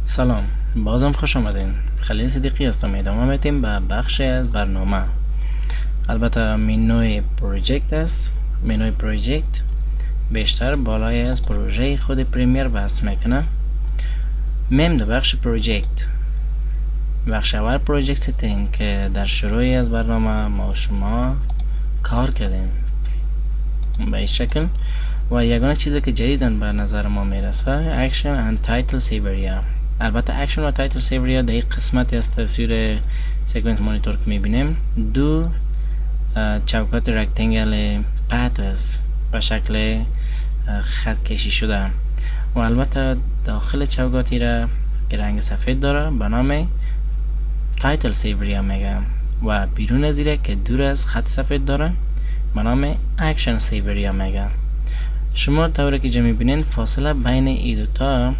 سلام، بازم خوش آمدین. خلیل صدیقی هستم. ادامه میدیم به بخش از برنامه. البته منوی پروژکت است. منوی پروژکت بیشتر بالای از پروژه خود پریمیر بحث میکنه. میم در بخش پروژکت، بخش اول پروژکت ستینگ که در شروعی از برنامه ما و شما کار کردیم به این شکل و یگانه چیزی که جدیدن به نظر ما میرسه اکشن اند تایتل سیوریا. البته اکشن و تایتل سیوریا در این قسمتی از تصویر سیکونس مانیتور که میبینیم دو چوکات رکتنگل پاتز به شکل خط کشی شده و البته داخل چوکاتی را که رنگ سفید داره به نام تایتل سیوریا میگه و بیرون از ایره که دور از خط سفید داره به نام اکشن سیوریا میگه. شما طوری که میبینین فاصله بین این دوتا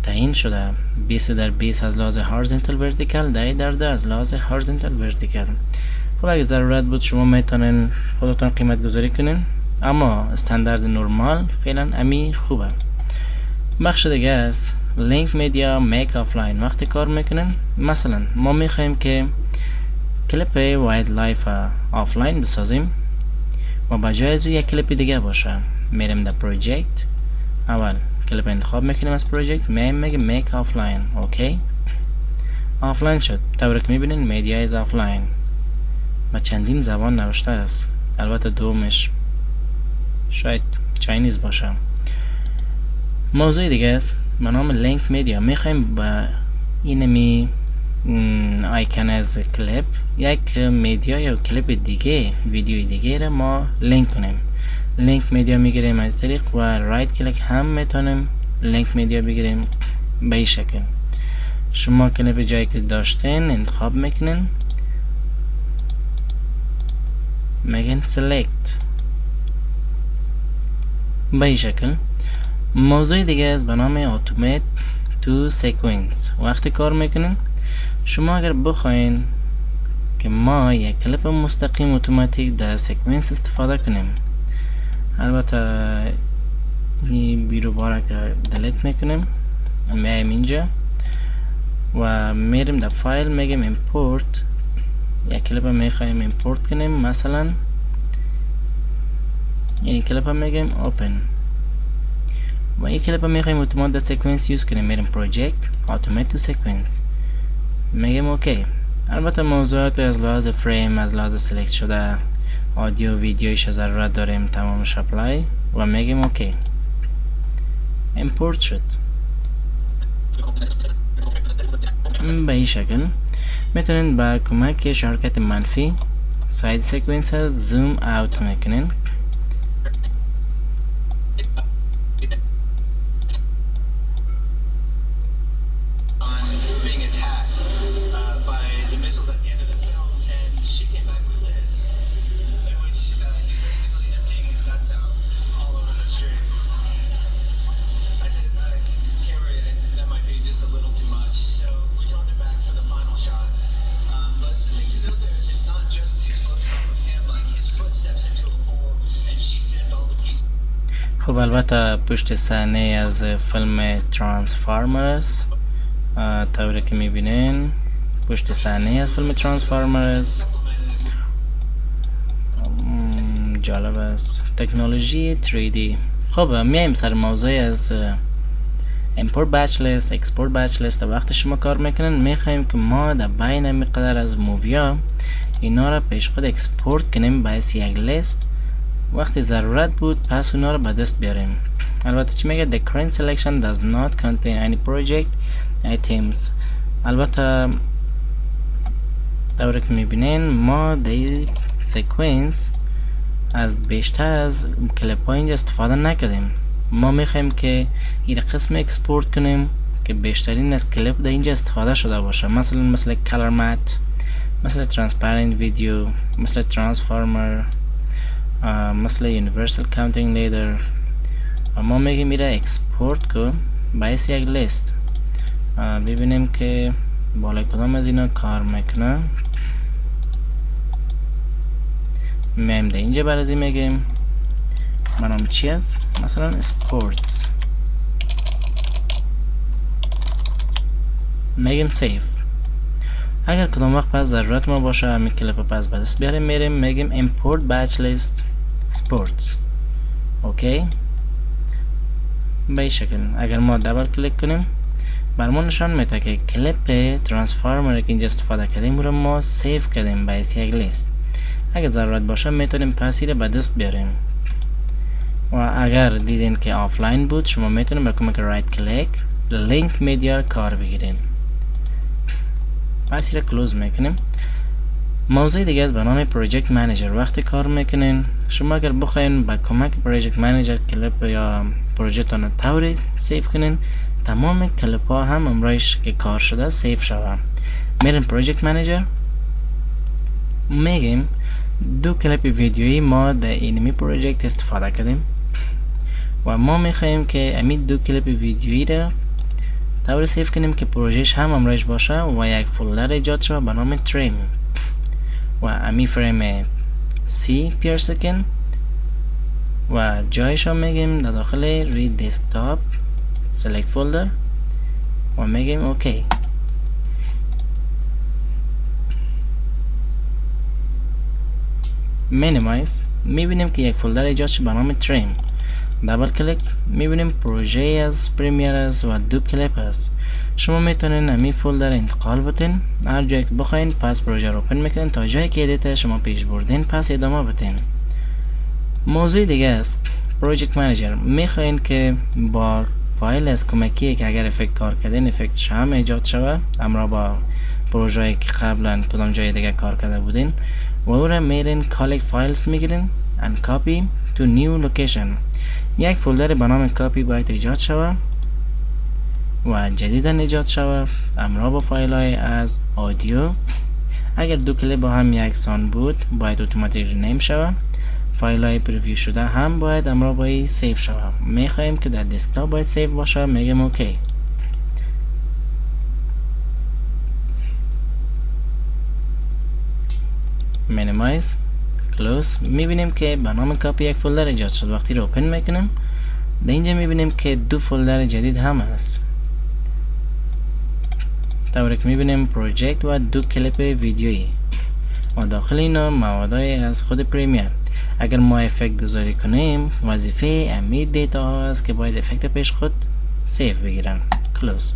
تعیین شده 20 در 20 از لحاظ هورزنتال ورتیکال، 10 در 10 از لحاظ هورزنتال ورتیکال. خب اگه ضرورت بود شما میتونین خودتون قیمت گذاری کنین، اما استاندارد نرمال فعلا امی خوبه. بخش دیگه است لینک میدیا میک آفلاین. وقتی کار میکنین مثلا ما میخوایم که کلیپ وایلد لایف آفلاین بسازیم و بجای از یک کلیپ دیگه باشه، میریم در پروژکت، اول کلیپ انتخاب میکنیم از پروژکت، میگه میک آفلاین. اوکی، آفلاین شد. طوری که میبینین میدیا از آفلاین و چندین زبان نوشته است، البته دومش شاید چاینیز باشه. موضوع دیگه است به نام لینک میدیا. میخوایم با اینمی آیکن از کلیپ یک میدیا یا کلیپ دیگه، ویدیوی دیگه را ما لینک کنیم. لینک میدیا میگیریم از طریق و رایت کلیک هم میتونیم لینک میدیا بگیریم به این شکل. شما کلیپ جایی که داشتین انتخاب میکنین، میگن سلیکت به این شکل. موضوع دیگه از به نام اتومات تو سیکونس. وقتی کار میکنین شما اگر بخواین که ما یک کلیپ مستقیم اتوماتیک در سیکونس استفاده کنیم، البته این بیرو باره که دلیت میکنیم، میایم اینجا و میریم در فایل، میگیم امپورت. یک کلیپ میخوایم امپورت کنیم، مثلا این کلیپ میگیم اوپن و این کلیپ میخوایم اتومات در سیکونس یوز کنیم، میریم پروژکت اتومات تو سیکونس، میگیم اوکی. البته موضوعات از لحاظ فریم، از لحاظ سلکت شده آدیو ویدیویش ضرورت داریم تمامش اپلای و میگیم اوکی. امپورت شد. به این شکل میتونین با کمک شرکت منفی ساید سیکونس زوم اوت میکنین. خب البته پشت صحنه از فیلم ترانسفورمرز طوری که میبینین، پشت صحنه از فیلم ترانسفورمرز جالب است، تکنولوژی 3D. خب میایم سر موضوع از import batch list، export batch list. وقتی شما کار میکنین میخوایم که ما در بین مقدار از موویا اینا را پیش خود اکسپورت کنیم باعث یک لیست، وقتی ضرورت بود پس اونا رو به دست بیاریم. البته چی میگه the current selection does not contain any project items. البته طوری که میبینین ما در سیکونس از بیشتر از کلیپ ها اینجا استفاده نکردیم. ما میخوایم که این قسم اکسپورت کنیم که بیشترین از کلیپ در اینجا استفاده شده باشه، مثل color matte، مثل transparent video، مثل transformer، مثل universal counting ladder. ما میگیم میره اکسپورت کو باعث یک لیست. ببینیم که بالای کدام از اینا کار میکنه. میایم در اینجا برازی میگیم منام چی است، مثلا sports. میگیم سیف. اگر کدام وقت پس ضرورت ما باشه همین کلیپ پس به دست بیاریم، میریم میگیم import batch list sports. اوکی، به این شکل اگر ما دبل کلیک کنیم بر ما نشان میده که کلیپ ترانسفورمر که اینجا استفاده کردیم رو ما سیف کردیم به یک لیست. اگر ضرورت باشه میتونیم پسی رو به دست بیاریم و اگر دیدین که آفلاین بود شما میتونیم با کمک رایت کلیک لینک میدیا کار بگیرین. پسی رو کلوز میکنیم. موضوع دیگه از به نام پروژکت منیجر وقتی کار میکنین شما اگر بخواین با کمک پروژکت منیجر کلیپ یا پروژکتتون رو طوری سیف کنین تمام کلیپ ها هم امرایش که کار شده سیف شوه. میریم پروژکت منیجر میگیم دو کلیپ ویدیویی ما در اینمی پروژکت استفاده کردیم و ما میخواییم که امی دو کلیپ ویدیویی را طوری سیف کنیم که پروژهش هم امرایش باشه و یک فولدر ایجاد شده به نام تریم و امی فریم 30 پر سکند و جایش رو میگیم در داخل روی دسکتاپ سلکت فولدر و میگیم اوکی. مینیمایز میبینیم که یک فولدر ایجاد شده به نام تریم. دبل کلیک میبینیم پروژه از پریمیر است و دو کلیپ است. شما میتونین امی فولدر انتقال بتین هر جایی که بخواین، پس پروژه رو اوپن میکنین تا جایی که ادیت شما پیش بردین پس ادامه بتین. موضوع دیگه است پروژکت منیجر میخواین که با فایل از کمکی که اگر افکت کار کردین افکتش هم ایجاد شوه همراه با پروژه‌ای که قبلا کدام جای دیگه کار کرده بودین و او را میرین کالکت فایلز میگیرین and copy to new location. یک فولدر به نام کاپی باید ایجاد شوه و جدیدن ایجاد شوه همراه با فایل های از آدیو. اگر دو کلیپ با هم یکسان بود باید اتوماتیک رینیم شوه. فایل های پریویو شده هم باید همراه با این سیف شوه. میخوایم که در دسکتاپ باید سیف باشه، میگم اوکی. مینیمایز کلوز میبینیم که به نام کاپی یک فولدر ایجاد شد. وقتی رو اوپن میکنیم در اینجا میبینیم که دو فولدر جدید هم هست طوری که میبینیم پروژکت و دو کلیپ ویدیویی و داخل اینا موادای از خود پریمیر. اگر ما افکت گذاری کنیم وظیفه امی دیتا ها است که باید افکت پیش خود سیف بگیرن. کلوز.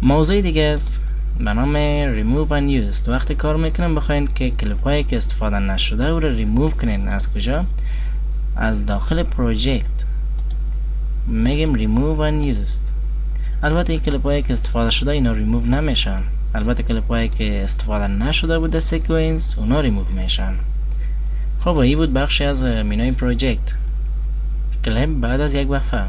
موضوع دیگه است به نام remove and used. وقتی کار میکنم بخواین که کلیپ هایی که استفاده نشده او رو ریموو کنین. از کجا؟ از داخل پروژکت میگیم remove and used. البته این کلیپ هایی که استفاده شده اینا ریموو نمیشن، البته کلیپ هایی که استفاده نشده بوده سیکوینس اونا ریموو میشن. خب این بود بخشی از مینوی پروژکت. کلیپ بعد از یک وقفه.